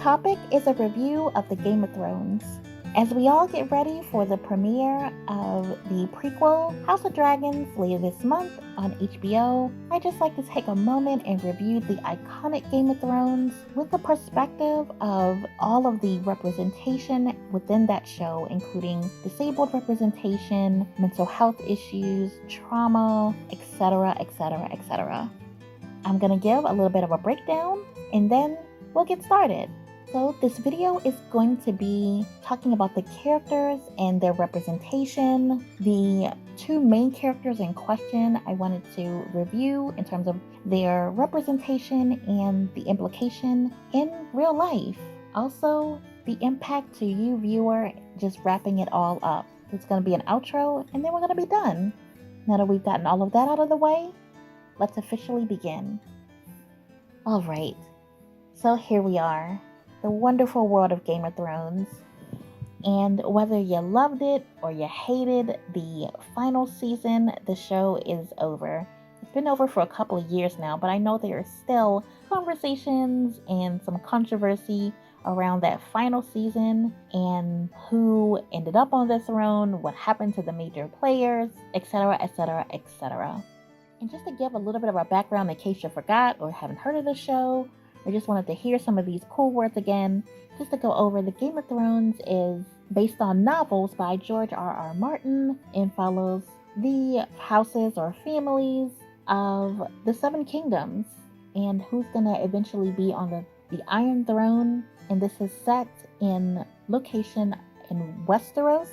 topic is a review of the Game of Thrones. As we all get ready for the premiere of the prequel House of Dragons later this month on HBO, I'd just like to take a moment and review the iconic Game of Thrones with the perspective of all of the representation within that show, including disabled representation, mental health issues, trauma, etc., etc., etc. I'm going to give a little bit of a breakdown and then we'll get started. So this video is going to be talking about the characters and their representation. The two main characters in question I wanted to review in terms of their representation and the implication in real life. Also, the impact to you viewer, just wrapping it all up. It's going to be an outro and then we're going to be done. Now that we've gotten all of that out of the way, let's officially begin. All right, so here we are. The wonderful world of Game of Thrones. And whether you loved it or you hated the final season, the show is over. It's been over for a couple of years now, but I know there are still conversations and some controversy around that final season and who ended up on the throne, what happened to the major players, etc., etc., etc. And just to give a little bit of a background in case you forgot or haven't heard of the show, I just wanted to hear some of these cool words again, just to go over. The Game of Thrones is based on novels by George R.R. Martin and follows the houses or families of the Seven Kingdoms and who's going to eventually be on the Iron Throne. And this is set in location in Westeros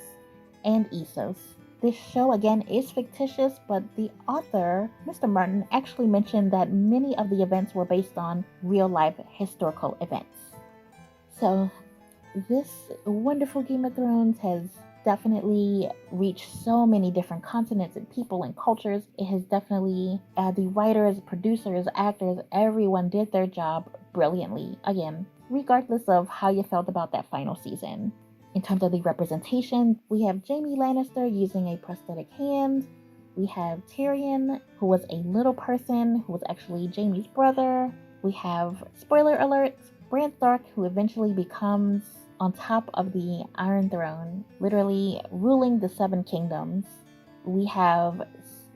and Essos. This show, again, is fictitious, but the author, Mr. Martin, actually mentioned that many of the events were based on real-life historical events. So this wonderful Game of Thrones has definitely reached so many different continents and people and cultures. It has definitely, the writers, producers, actors, everyone did their job brilliantly, again, regardless of how you felt about that final season. In terms of the representation, we have Jaime Lannister using a prosthetic hand. We have Tyrion, who was a little person, who was actually Jaime's brother. We have, spoiler alert, Bran Stark, who eventually becomes on top of the Iron Throne, literally ruling the Seven Kingdoms. We have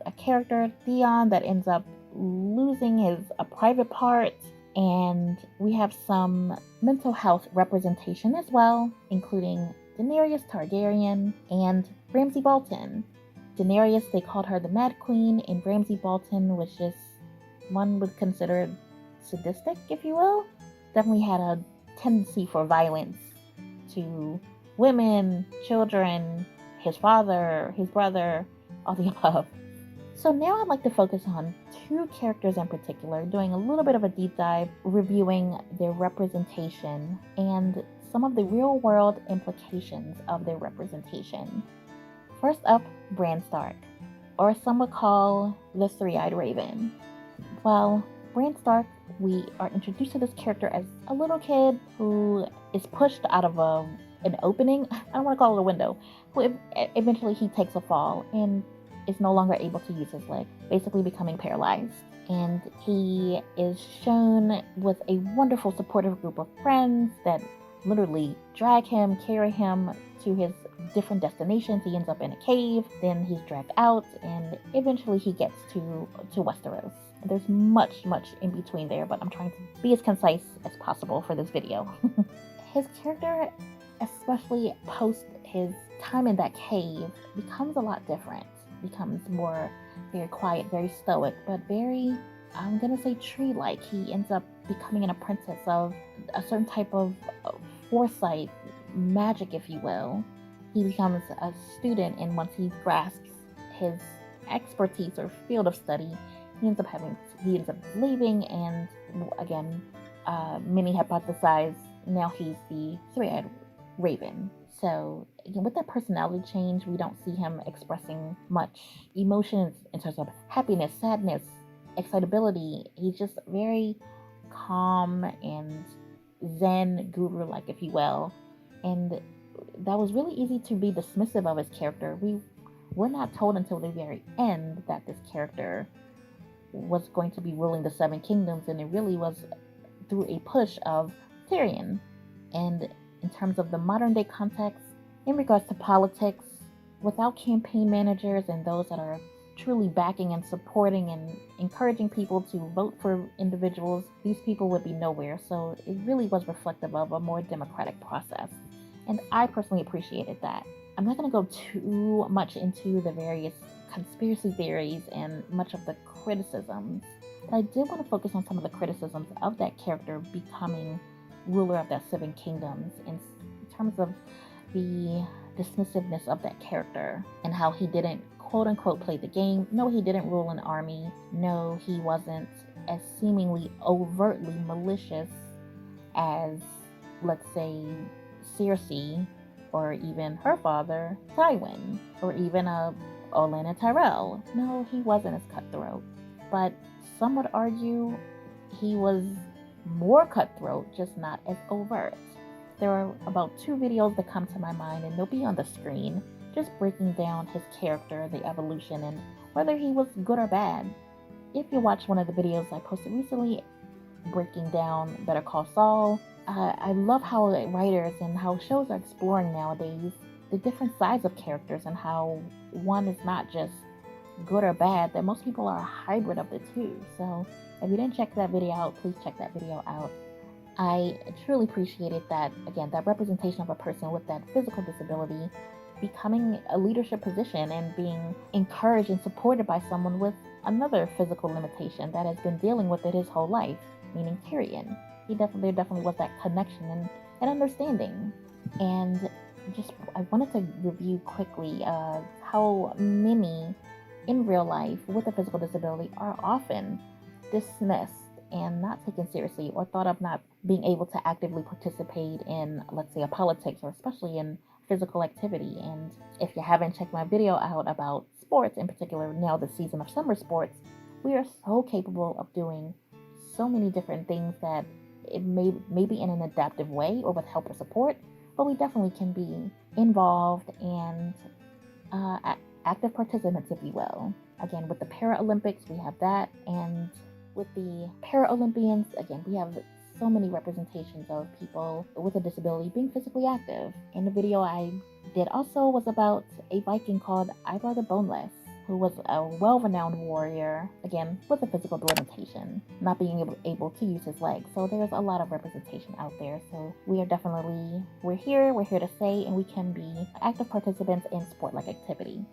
a character, Theon, that ends up losing a private part. And we have some mental health representation as well, including Daenerys Targaryen and Ramsay Bolton. Daenerys, they called her the Mad Queen, and Ramsay Bolton was just, one would consider sadistic, if you will. Definitely had a tendency for violence to women, children, his father, his brother, all the above. So now I'd like to focus on two characters in particular, doing a little bit of a deep dive, reviewing their representation and some of the real world implications of their representation. First up, Bran Stark, or some would call the Three-Eyed Raven. Well, Bran Stark, we are introduced to this character as a little kid who is pushed out of an opening. I don't want to call it a window. Who eventually he takes a fall and is no longer able to use his leg, basically becoming paralyzed. And he is shown with a wonderful supportive group of friends that literally drag him, carry him to his different destinations. He ends up in a cave, then he's dragged out, and eventually he gets to Westeros. There's much in between there, but I'm trying to be as concise as possible for this video. His character, especially post his time in that cave, becomes a lot different. Becomes more very quiet, very stoic, but very, I'm gonna say tree-like. He ends up becoming an apprentice of a certain type of foresight, magic, if you will. He becomes a student, and once he grasps his expertise or field of study, he ends up leaving, and again, many hypothesize now he's the Three-Eyed Raven. So again, with that personality change, we don't see him expressing much emotions in terms of happiness, sadness, excitability. He's just very calm and zen guru-like, if you will. And that was really easy to be dismissive of his character. We were not told until the very end that this character was going to be ruling the Seven Kingdoms, and it really was through a push of Tyrion. And in terms of the modern day context, in regards to politics, without campaign managers and those that are truly backing and supporting and encouraging people to vote for individuals, these people would be nowhere. So it really was reflective of a more democratic process. And I personally appreciated that. I'm not going to go too much into the various conspiracy theories and much of the criticisms, but I did want to focus on some of the criticisms of that character becoming ruler of that seven kingdoms in terms of the dismissiveness of that character and how he didn't quote unquote play the game. No, he didn't rule an army. No, he wasn't as seemingly overtly malicious as, let's say, Cersei or even her father, Tywin, or even Olenna Tyrell. No, he wasn't as cutthroat. But some would argue he was more cutthroat, just not as overt. There are about 2 videos that come to my mind, and they'll be on the screen, just breaking down his character, the evolution, and whether he was good or bad. If you watch one of the videos I posted recently, breaking down Better Call Saul, I love how writers and how shows are exploring nowadays the different sides of characters and how one is not just good or bad, that most people are a hybrid of the two. So if you didn't check that video out, please check that video out. I truly appreciated that, again, that representation of a person with that physical disability becoming a leadership position and being encouraged and supported by someone with another physical limitation that has been dealing with it his whole life, meaning Tyrion. There definitely was that connection and understanding. And I wanted to review quickly how many in real life with a physical disability are often dismissed and not taken seriously or thought of not being able to actively participate in, let's say, a politics or especially in physical activity. And if you haven't checked my video out about sports, in particular now the season of summer sports, we are so capable of doing so many different things that it may be in an adaptive way or with help or support, but we definitely can be involved and active participants, if you will. Again, with the Paralympics, we have that, and with the Paralympians, again, we have so many representations of people with a disability being physically active. And the video I did also was about a Viking called Ivar the Boneless, who was a well-renowned warrior, again, with a physical limitation, not being able to use his legs. So there's a lot of representation out there. So we're here to say, and we can be active participants in sport-like activity.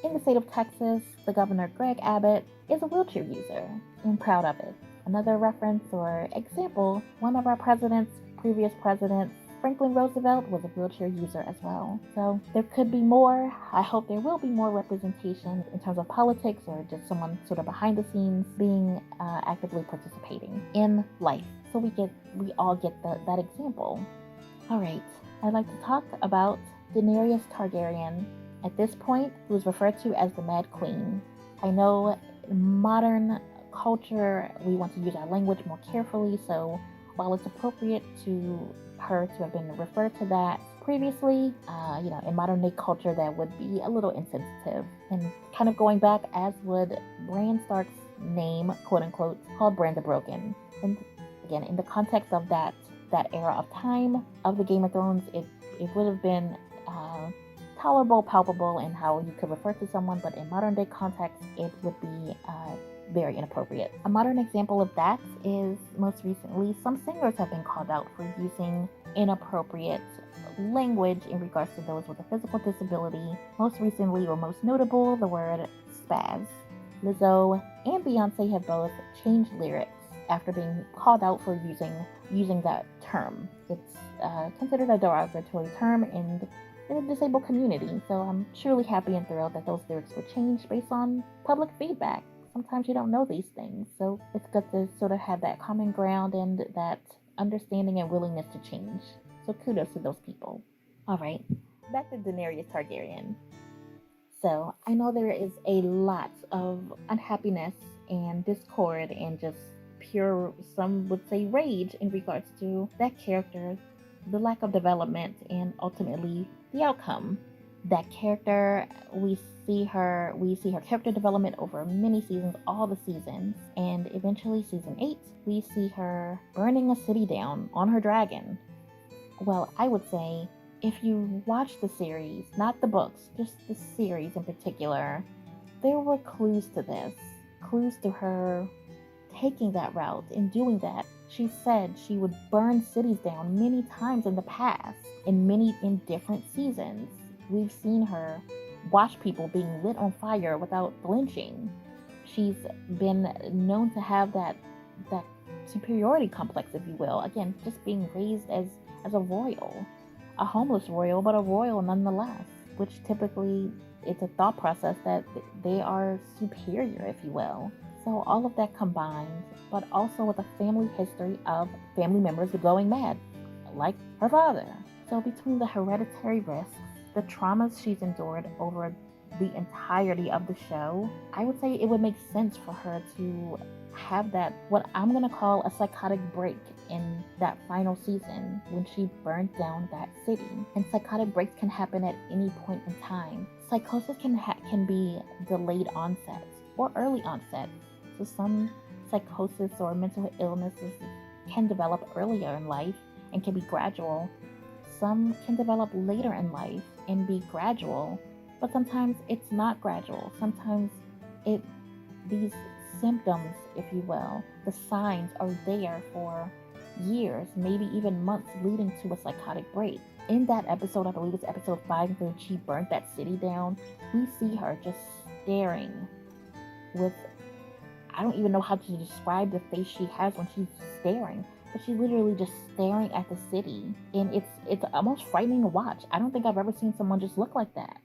In the state of Texas, the governor, Greg Abbott, is a wheelchair user and proud of it. Another reference or example, one of our previous presidents, Franklin Roosevelt, was a wheelchair user as well. So there could be more. I hope there will be more representation in terms of politics or just someone sort of behind the scenes being actively participating in life. So we all get that example. All right, I'd like to talk about Daenerys Targaryen. At this point, who is referred to as the Mad Queen. I know in modern culture, we want to use our language more carefully, so while it's appropriate to her to have been referred to that previously, in modern day culture, that would be a little insensitive. And kind of going back, as would Bran Stark's name, quote unquote, called Bran the Broken. And again, in the context of that era of time of the Game of Thrones, it would have been tolerable, palpable in how you could refer to someone, but in modern day context, it would be very inappropriate. A modern example of that is most recently, some singers have been called out for using inappropriate language in regards to those with a physical disability. Most recently, or most notable, the word spaz. Lizzo and Beyonce have both changed lyrics after being called out for using that term. It's considered a derogatory term in the disabled community, so I'm truly happy and thrilled that those lyrics were changed based on public feedback. Sometimes you don't know these things, so it's good to sort of have that common ground and that understanding and willingness to change. So kudos to those people. All right, back to Daenerys Targaryen. So I know there is a lot of unhappiness and discord and just pure, some would say, rage in regards to that character, the lack of development, and ultimately the outcome. That character, we see her character development over many seasons, all the seasons, and eventually season 8, we see her burning a city down on her dragon. Well, I would say if you watch the series, not the books, just the series in particular, there were clues to this. Clues to her taking that route and doing that. She said she would burn cities down many times in the past, in different seasons. We've seen her watch people being lit on fire without flinching. She's been known to have that superiority complex, if you will. Again, just being raised as a royal, a homeless royal, but a royal nonetheless. Which typically it's a thought process that they are superior, if you will. So all of that combined, but also with a family history of family members going mad, like her father. So between the hereditary risks, the traumas she's endured over the entirety of the show, I would say it would make sense for her to have that, what I'm going to call a psychotic break in that final season when she burned down that city. And psychotic breaks can happen at any point in time. Psychosis can be delayed onset or early onset. So some psychosis or mental illnesses can develop earlier in life and can be gradual. Some can develop later in life and be gradual, but sometimes it's not gradual. Sometimes it these symptoms, if you will, the signs are there for years, maybe even months leading to a psychotic break. In that episode, I believe it's episode 5, when she burnt that city down, we see her just staring with, I don't even know how to describe the face she has when she's staring, but she's literally just staring at the city, and it's almost frightening to watch. I don't think I've ever seen someone just look like that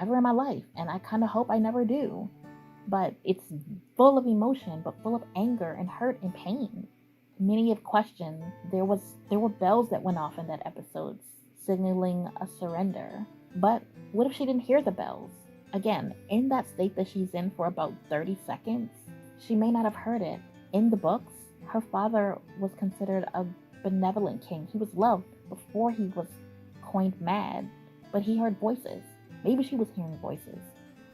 ever in my life, and I kind of hope I never do. But it's full of emotion, but full of anger and hurt and pain. Many have questioned. There were bells that went off in that episode signaling a surrender. But what if she didn't hear the bells? Again, in that state that she's in for about 30 seconds, she may not have heard it. In the books, her father was considered a benevolent king. He was loved before he was coined mad, but he heard voices. Maybe she was hearing voices.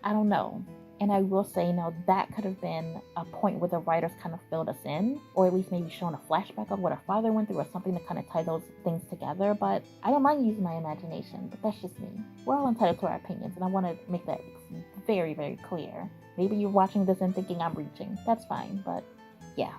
I don't know. And I will say, that could have been a point where the writers kind of filled us in, or at least maybe shown a flashback of what her father went through or something to kind of tie those things together. But I don't mind using my imagination, but that's just me. We're all entitled to our opinions, and I want to make that very, very clear. Maybe you're watching this and thinking I'm reaching. That's fine, but yeah.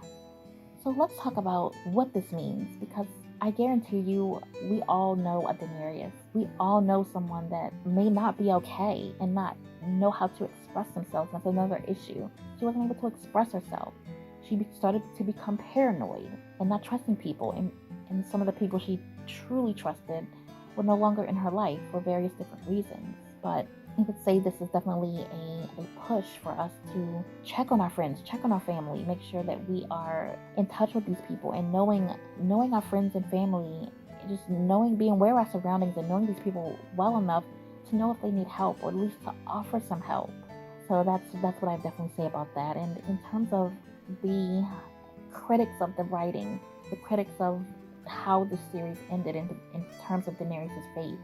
So let's talk about what this means, because I guarantee you, we all know a Daenerys. We all know someone that may not be okay and not know how to express themselves. That's another issue. She wasn't able to express herself. She started to become paranoid and not trusting people. And some of the people she truly trusted were no longer in her life for various different reasons. But I would say this is definitely a push for us to check on our friends, check on our family, make sure that we are in touch with these people, and knowing our friends and family, just being aware of our surroundings and knowing these people well enough to know if they need help, or at least to offer some help. So that's what I definitely say about that. And in terms of the critics of the writing, the critics of how the series ended in terms of Daenerys' fate,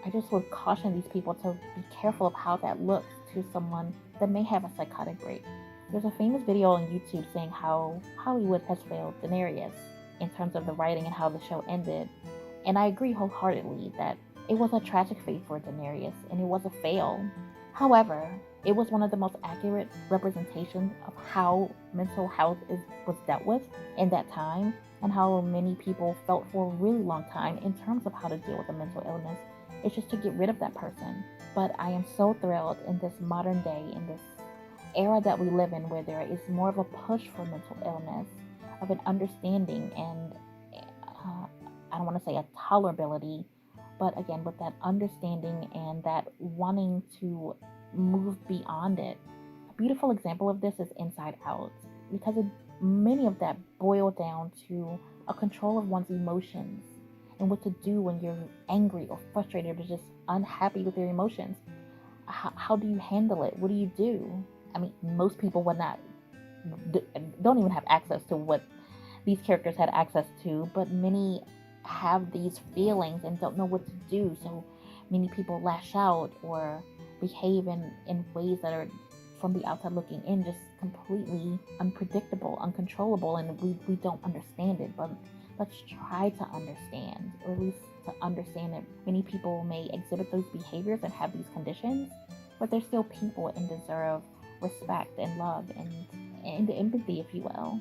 I just would caution these people to be careful of how that looks to someone that may have a psychotic break. There's a famous video on YouTube saying how Hollywood has failed Daenerys in terms of the writing and how the show ended. And I agree wholeheartedly that it was a tragic fate for Daenerys, and it was a fail. However, it was one of the most accurate representations of how mental health was dealt with in that time, and how many people felt for a really long time in terms of how to deal with a mental illness. It's just to get rid of that person. But I am so thrilled in this modern day, in this era that we live in, where there is more of a push for mental illness, of an understanding and I don't want to say a tolerability, but again, with that understanding and that wanting to move beyond it. A beautiful example of this is Inside Out, because many of that boil down to a control of one's emotions and what to do when you're angry or frustrated or just unhappy with your emotions. How do you handle it? What do you do? I mean, most people don't even have access to what these characters had access to, but many have these feelings and don't know what to do. So many people lash out or behave in ways that are, from the outside looking in, just completely unpredictable, uncontrollable, and we don't understand it. But let's try to understand, or at least to understand that many people may exhibit those behaviors and have these conditions, but they're still people and deserve respect and love and empathy, if you will.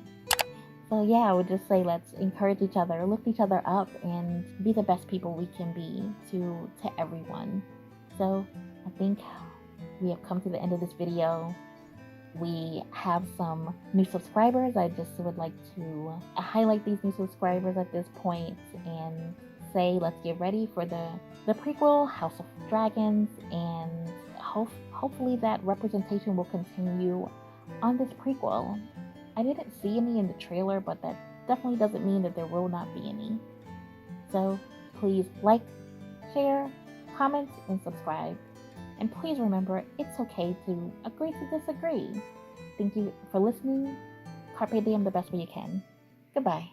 So yeah, I would just say let's encourage each other, lift each other up, and be the best people we can be to everyone. So I think we have come to the end of this video. We have some new subscribers. I just would like to highlight these new subscribers at this point and say let's get ready for the prequel, House of Dragons, and hopefully that representation will continue on this prequel. I didn't see any in the trailer, but that definitely doesn't mean that there will not be any. So please like, share, comment, and subscribe. And please remember, it's okay to agree to disagree. Thank you for listening. Carpe diem the best way you can. Goodbye.